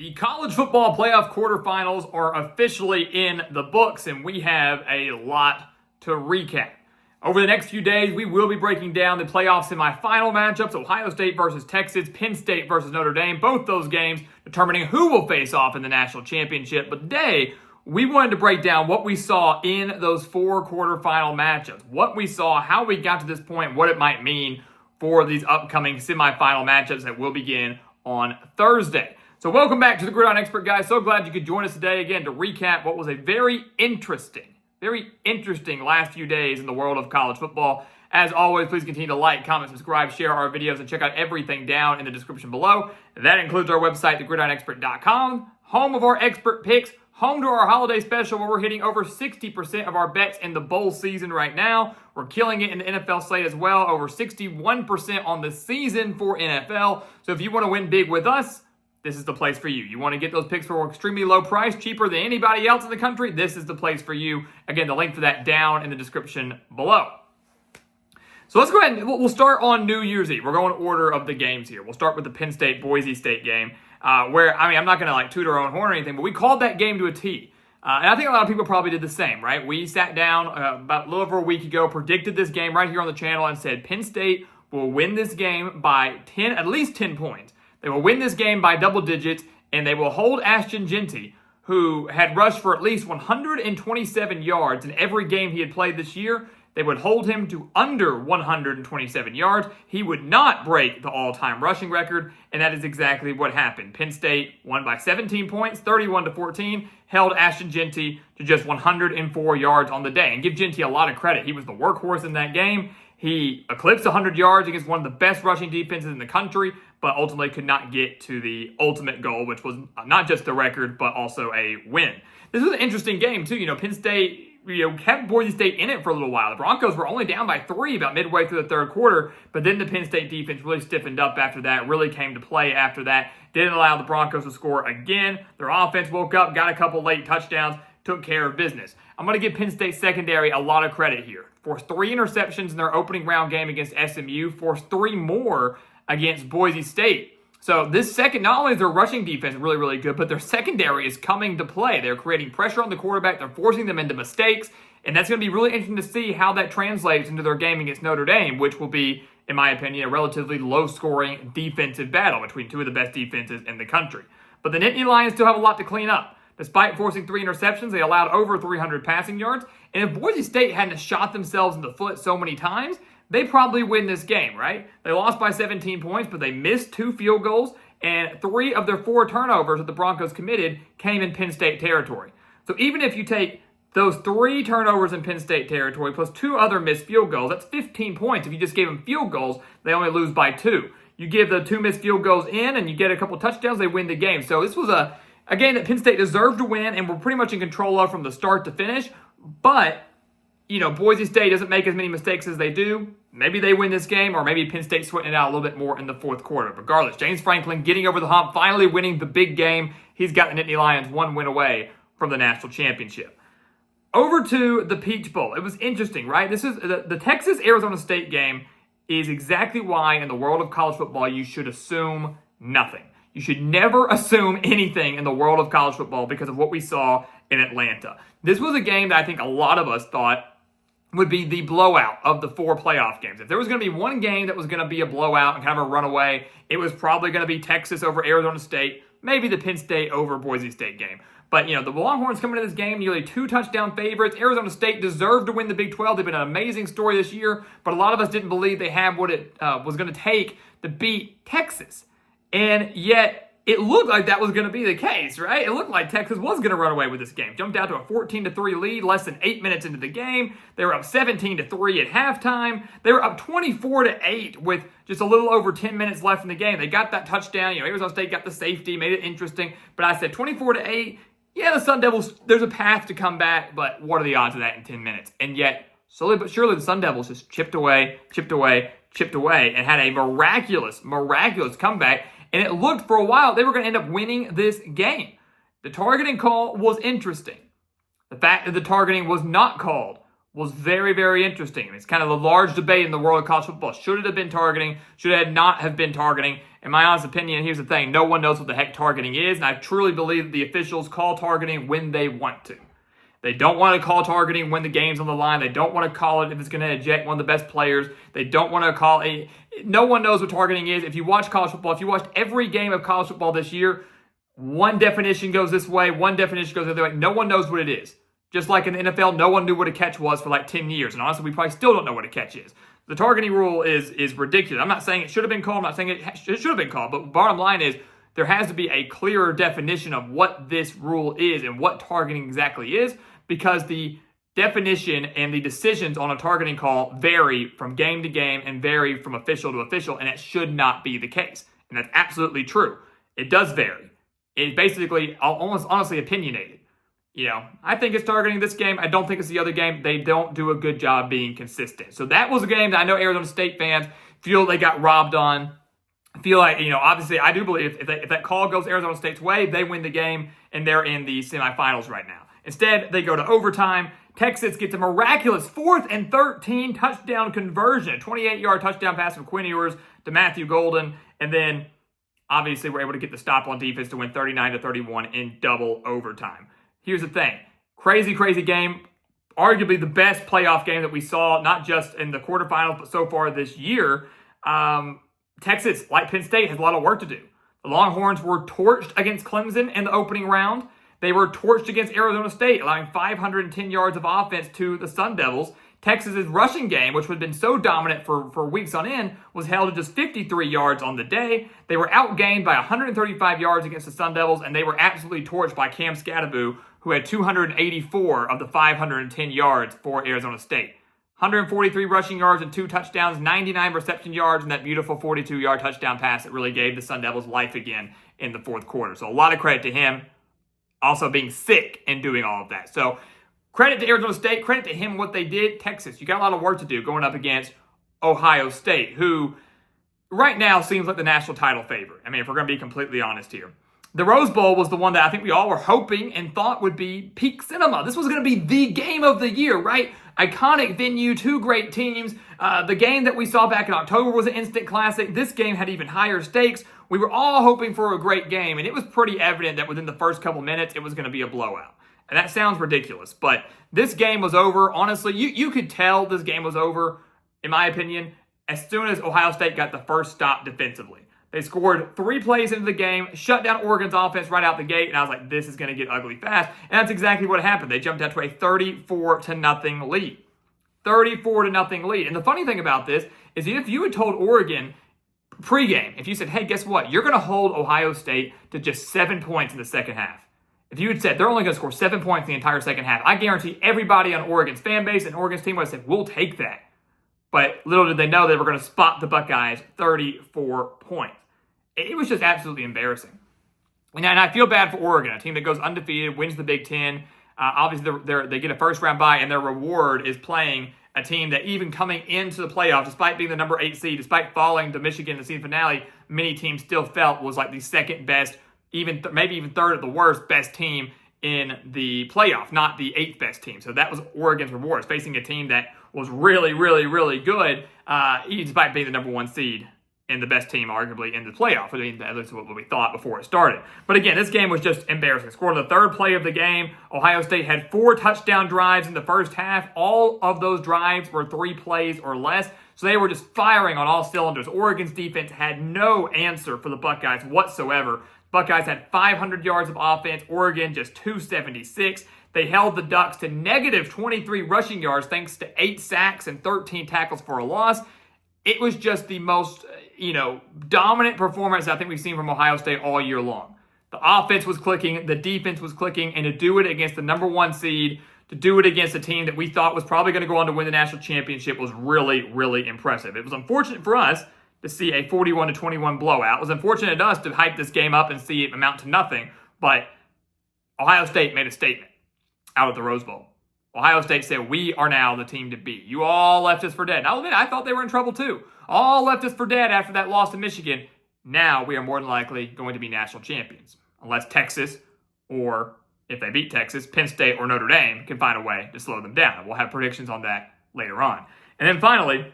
The college football playoff quarterfinals are officially in the books, and we have a lot to recap. Over the next few days, we will be breaking down the playoff semifinal matchups, Ohio State versus Texas, Penn State versus Notre Dame, both those games determining who will face off in the national championship. But today, we wanted to break down what we saw in those four quarterfinal matchups, what we saw, how we got to this point, what it might mean for these upcoming semifinal matchups that will begin on Thursday. So welcome back to the Gridiron Expert, guys. So glad you could join us today again to recap what was a very interesting last few days in the world of college football. As always, please continue to like, comment, subscribe, share our videos, and check out everything down in the description below. That includes our website, thegridironexpert.com, home of our expert picks, home to our holiday special where we're hitting over 60% of our bets in the bowl season right now. We're killing it in the NFL slate as well, over 61% on the season for NFL. So if you want to win big with us, this is the place for you. You want to get those picks for an extremely low price, cheaper than anybody else in the country? This is the place for you. Again, the link for that down in the description below. So let's go ahead and we'll start on New Year's Eve. We're going in order of the games here. We'll start with the Penn State-Boise State game, where, I'm not going to toot our own horn or anything, but we called that game to a T. And I think a lot of people probably did the same, right? We sat down about a little over a week ago, predicted this game right here on the channel, and said Penn State will win this game by at least 10 points. They will win this game by double digits, and they will hold Ashton Jeanty, who had rushed for at least 127 yards in every game he had played this year. They would hold him to under 127 yards. He would not break the all-time rushing record, and that is exactly what happened. Penn State won by 17 points, 31-14, held Ashton Jeanty to just 104 yards on the day. And give Jeanty a lot of credit. He was the workhorse in that game. He eclipsed 100 yards against one of the best rushing defenses in the country, but ultimately could not get to the ultimate goal, which was not just the record, but also a win. This was an interesting game, too. Penn State kept Boise State in it for a little while. The Broncos were only down by 3 about midway through the third quarter, but then the Penn State defense really stiffened up after that, really came to play after that. Didn't allow the Broncos to score again. Their offense woke up, got a couple late touchdowns, took care of business. I'm going to give Penn State secondary a lot of credit here. Forced 3 interceptions in their opening round game against SMU, forced 3 more against Boise State. So this second, not only is their rushing defense really, really good, but their secondary is coming to play. They're creating pressure on the quarterback. They're forcing them into mistakes. And that's going to be really interesting to see how that translates into their game against Notre Dame, which will be, in my opinion, a relatively low-scoring defensive battle between two of the best defenses in the country. But the Nittany Lions still have a lot to clean up. Despite forcing 3 interceptions, they allowed over 300 passing yards. And if Boise State hadn't shot themselves in the foot so many times, they probably win this game, right? They lost by 17 points, but they missed 2 field goals, and 3 of their 4 turnovers that the Broncos committed came in Penn State territory. So even if you take those 3 turnovers in Penn State territory plus 2 other missed field goals, that's 15 points. If you just gave them field goals, they only lose by 2. You give the 2 missed field goals in and you get a couple touchdowns, they win the game. So this was a game that Penn State deserved to win and were pretty much in control of from the start to finish. But, Boise State doesn't make as many mistakes as they do. Maybe they win this game, or maybe Penn State sweating it out a little bit more in the fourth quarter. Regardless, James Franklin getting over the hump, finally winning the big game. He's got the Nittany Lions 1 win away from the national championship. Over to the Peach Bowl. It was interesting, right? This is the Texas-Arizona State game is exactly why in the world of college football you should assume nothing. You should never assume anything in the world of college football because of what we saw in Atlanta. This was a game that I think a lot of us thought would be the blowout of the 4 playoff games. If there was going to be one game that was going to be a blowout and kind of a runaway, it was probably going to be Texas over Arizona State, maybe the Penn State over Boise State game. But, the Longhorns coming into this game, nearly 2 touchdown favorites. Arizona State deserved to win the Big 12. They've been an amazing story this year, but a lot of us didn't believe they had what it was going to take to beat Texas. And yet, it looked like that was going to be the case, right? It looked like Texas was going to run away with this game. Jumped out to a 14-3 lead less than 8 minutes into the game. They were up 17-3 at halftime. They were up 24-8 with just a little over 10 minutes left in the game. They got that touchdown. Arizona State got the safety, made it interesting. But I said 24-8. Yeah, the Sun Devils, there's a path to come back, but what are the odds of that in 10 minutes? And yet, slowly but surely, the Sun Devils just chipped away, and had a miraculous comeback. And it looked for a while they were going to end up winning this game. The targeting call was interesting. The fact that the targeting was not called was very, very interesting. It's kind of a large debate in the world of college football. Should it have been targeting? Should it not have been targeting? In my honest opinion, here's the thing. No one knows what the heck targeting is, and I truly believe the officials call targeting when they want to. They don't want to call targeting when the game's on the line. They don't want to call it if it's going to eject one of the best players. They don't want to call it. No one knows what targeting is. If you watch college football, if you watched every game of college football this year, one definition goes this way, one definition goes the other way. No one knows what it is. Just like in the NFL, no one knew what a catch was for like 10 years. And honestly, we probably still don't know what a catch is. The targeting rule is ridiculous. I'm not saying it should have been called. I'm not saying it should have been called. But bottom line is, there has to be a clearer definition of what this rule is and what targeting exactly is, because the definition and the decisions on a targeting call vary from game to game and vary from official to official, and it should not be the case. And that's absolutely true. It does vary. It's basically almost honestly opinionated. I think it's targeting this game. I don't think it's the other game. They don't do a good job being consistent. So that was a game that I know Arizona State fans feel they got robbed on. I feel like, obviously I do believe if that call goes Arizona State's way, they win the game and they're in the semifinals right now. Instead, they go to overtime. Texas gets a miraculous 4th and 13 touchdown conversion, a 28-yard touchdown pass from Quinn Ewers to Matthew Golden, and then obviously we're able to get the stop on defense to win 39-31 in double overtime. Here's the thing. Crazy, crazy game. Arguably the best playoff game that we saw, not just in the quarterfinals, but so far this year. Texas, like Penn State, has a lot of work to do. The Longhorns were torched against Clemson in the opening round. They were torched against Arizona State, allowing 510 yards of offense to the Sun Devils. Texas's rushing game, which had been so dominant for weeks on end, was held to just 53 yards on the day. They were outgained by 135 yards against the Sun Devils, and they were absolutely torched by Cam Scatteraboo, who had 284 of the 510 yards for Arizona State. 143 rushing yards and 2 touchdowns, 99 reception yards, and that beautiful 42-yard touchdown pass that really gave the Sun Devils life again in the fourth quarter. So a lot of credit to him, also being sick and doing all of that. So credit to Arizona State, credit to him what they did. Texas, you got a lot of work to do going up against Ohio State, who right now seems like the national title favorite. I mean, if we're going to be completely honest here. The Rose Bowl was the one that I think we all were hoping and thought would be peak cinema. This was going to be the game of the year, right? Iconic venue, 2 great teams. The game that we saw back in October was an instant classic. This game had even higher stakes. We were all hoping for a great game, and it was pretty evident that within the first couple minutes, it was going to be a blowout. And that sounds ridiculous, but this game was over. Honestly, you could tell this game was over, in my opinion, as soon as Ohio State got the first stop defensively. They scored 3 plays into the game, shut down Oregon's offense right out the gate, and I was like, this is going to get ugly fast. And that's exactly what happened. They jumped out to a 34-0 lead. 34-0 lead. And the funny thing about this is if you had told Oregon pregame, if you said, hey, guess what? You're going to hold Ohio State to just 7 points in the second half. If you had said they're only going to score 7 points in the entire second half, I guarantee everybody on Oregon's fan base and Oregon's team would have said, we'll take that. But little did they know they were going to spot the Buckeyes 34 points. It was just absolutely embarrassing. And I feel bad for Oregon, a team that goes undefeated, wins the Big Ten. Obviously, they get a first-round bye, and their reward is playing a team that even coming into the playoffs, despite being the number 8 seed, despite falling to Michigan in the season finale, many teams still felt was like the second best, maybe even third at the worst, best team in the playoff, not the 8th best team. So that was Oregon's reward, facing a team that was really, really, really good, despite being the number 1 seed and the best team, arguably, in the playoff. I mean, at least what we thought before it started. But again, this game was just embarrassing. Scored the 3rd play of the game. Ohio State had 4 touchdown drives in the first half. All of those drives were 3 plays or less. So they were just firing on all cylinders. Oregon's defense had no answer for the Buckeyes whatsoever. Buckeyes had 500 yards of offense. Oregon just 276. They held the Ducks to negative 23 rushing yards thanks to 8 sacks and 13 tackles for a loss. It was just the most, dominant performance I think we've seen from Ohio State all year long. The offense was clicking, the defense was clicking, and to do it against the number 1 seed, to do it against a team that we thought was probably going to go on to win the national championship was really, really impressive. It was unfortunate for us to see a 41-21 blowout. It was unfortunate to us to hype this game up and see it amount to nothing, but Ohio State made a statement out of the Rose Bowl. Ohio State said, we are now the team to beat. You all left us for dead. I'll admit, I thought they were in trouble too. All left us for dead after that loss to Michigan. Now we are more than likely going to be national champions. Unless Texas or if they beat Texas, Penn State or Notre Dame can find a way to slow them down. We'll have predictions on that later on. And then finally,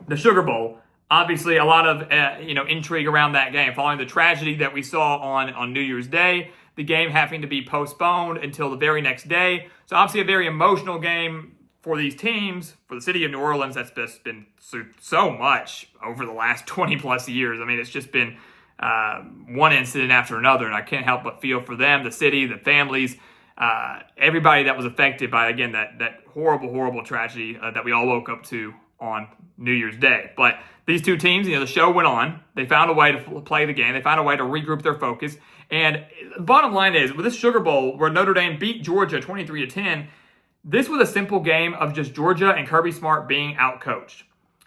the Sugar Bowl. Obviously, a lot of intrigue around that game following the tragedy that we saw on New Year's Day. The game having to be postponed until the very next day. So obviously a very emotional game for these teams, for the city of New Orleans. That's just been so much over the last 20 plus years. I mean, it's just been one incident after another, and I can't help but feel for them, the city, the families, everybody that was affected by, again, that horrible, horrible tragedy that we all woke up to on New Year's Day. But these two teams, the show went on. They found a way to play the game. They found a way to regroup their focus. And the bottom line is, with this Sugar Bowl where Notre Dame beat Georgia 23-10, this was a simple game of just Georgia and Kirby Smart being outcoached.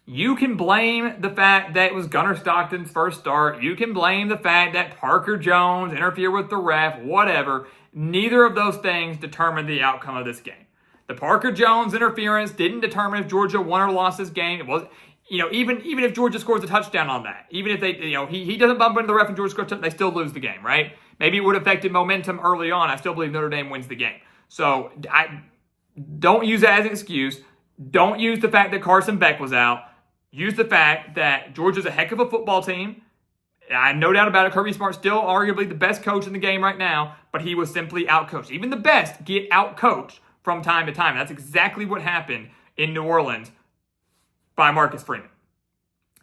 You can blame the fact that it was Gunnar Stockton's first start. You can blame the fact that Parker Jones interfered with the ref, whatever. Neither of those things determined the outcome of this game. The Parker Jones interference didn't determine if Georgia won or lost this game. It was, even if Georgia scores a touchdown on that, even if they, he doesn't bump into the ref and Georgia scores a touchdown, they still lose the game, right? Maybe it would have affected momentum early on. I still believe Notre Dame wins the game. So I don't use that as an excuse. Don't use the fact that Carson Beck was out. Use the fact that Georgia's a heck of a football team. I have no doubt about it. Kirby Smart's still arguably the best coach in the game right now, but he was simply outcoached. Even the best get outcoached from time to time. That's exactly what happened in New Orleans by Marcus Freeman.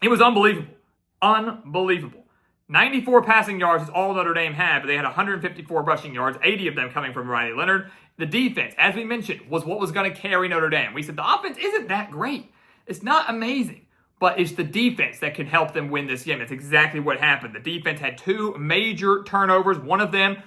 It was unbelievable. Unbelievable. 94 passing yards is all Notre Dame had, but they had 154 rushing yards, 80 of them coming from Riley Leonard. The defense, as we mentioned, was what was going to carry Notre Dame. We said the offense isn't that great. It's not amazing, but it's the defense that can help them win this game. That's exactly what happened. The defense had two major turnovers, one of them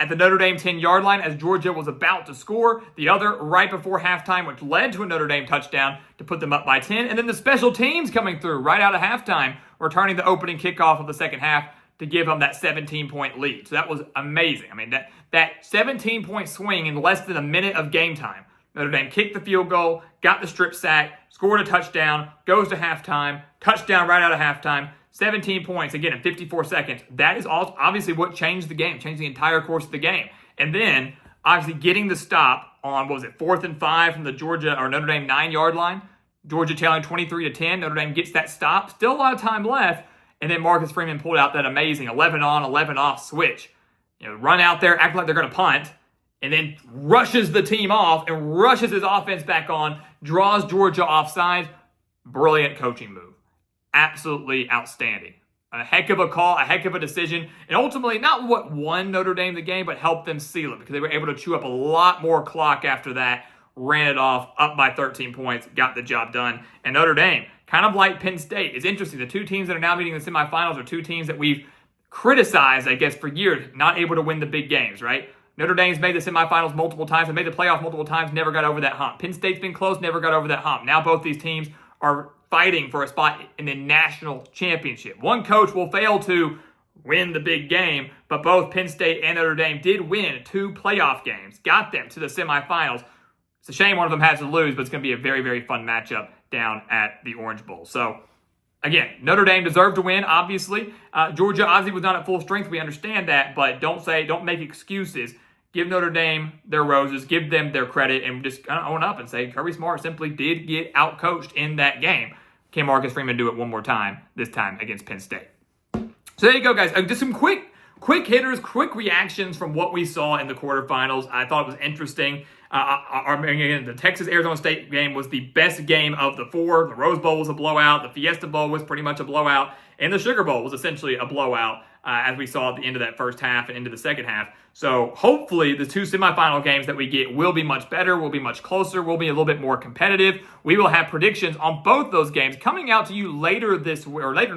at the Notre Dame 10-yard line as Georgia was about to score. The other right before halftime, which led to a Notre Dame touchdown to put them up by 10. And then the special teams coming through right out of halftime, returning the opening kickoff of the second half to give them that 17-point lead. So that was amazing. I mean, that 17-point swing in less than a minute of game time. Notre Dame kicked the field goal, got the strip sack, scored a touchdown, goes to halftime, touchdown right out of halftime. 17 points, again, in 54 seconds. That is obviously what changed the game, changed the entire course of the game. And then, obviously, getting the stop on, 4th and 5 from the Georgia or Notre Dame 9-yard line. Georgia tailing 23-10. Notre Dame gets that stop. Still a lot of time left. And then Marcus Freeman pulled out that amazing 11 on, 11 off switch. Run out there, act like they're going to punt, and then rushes the team off and rushes his offense back on, draws Georgia offside. Brilliant coaching move. Absolutely outstanding. A heck of a call, a heck of a decision, and ultimately not what won Notre Dame the game, but helped them seal it because they were able to chew up a lot more clock after that, ran it off, up by 13 points, got the job done. And Notre Dame, kind of like Penn State, it's interesting. The two teams that are now meeting in the semifinals are two teams that we've criticized, I guess, for years, not able to win the big games, right? Notre Dame's made the semifinals multiple times and made the playoffs multiple times, never got over that hump. Penn State's been close, never got over that hump. Now both these teams are fighting for a spot in the national championship. One coach will fail to win the big game, but both Penn State and Notre Dame did win 2 playoff games, got them to the semifinals. It's a shame one of them has to lose, but it's going to be a very, very fun matchup down at the Orange Bowl. So, again, Notre Dame deserved to win, obviously. Georgia obviously was not at full strength. We understand that, but don't make excuses. Give Notre Dame their roses, give them their credit, and just kind of own up and say Kirby Smart simply did get outcoached in that game. Can Marcus Freeman do it one more time, this time against Penn State? So there you go, guys. Just some quick hitters, quick reactions from what we saw in the quarterfinals. I thought it was interesting. Again, the Texas-Arizona State game was the best game of the 4. The Rose Bowl was a blowout. The Fiesta Bowl was pretty much a blowout. And the Sugar Bowl was essentially a blowout, as we saw at the end of that first half and into the second half. So hopefully the 2 semifinal games that we get will be much better, will be much closer, will be a little bit more competitive. We will have predictions on both those games coming out to you later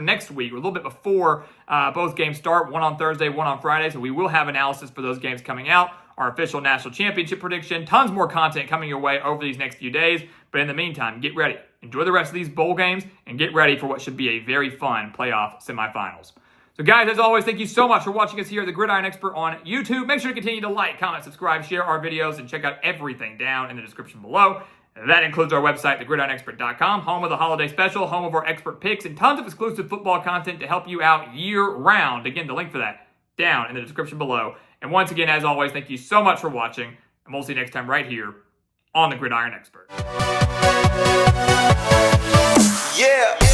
next week, or a little bit before both games start, one on Thursday, one on Friday. So we will have analysis for those games coming out. Our official national championship prediction, tons more content coming your way over these next few days. But in the meantime, get ready. Enjoy the rest of these bowl games and get ready for what should be a very fun playoff semifinals. So guys, as always, thank you so much for watching us here at the Gridiron Expert on YouTube. Make sure to continue to like, comment, subscribe, share our videos, and check out everything down in the description below. That includes our website, thegridironexpert.com, home of the holiday special, home of our expert picks, and tons of exclusive football content to help you out year-round. Again, the link for that down in the description below. And once again, as always, thank you so much for watching, and we'll see you next time right here on the Gridiron Expert. Yeah.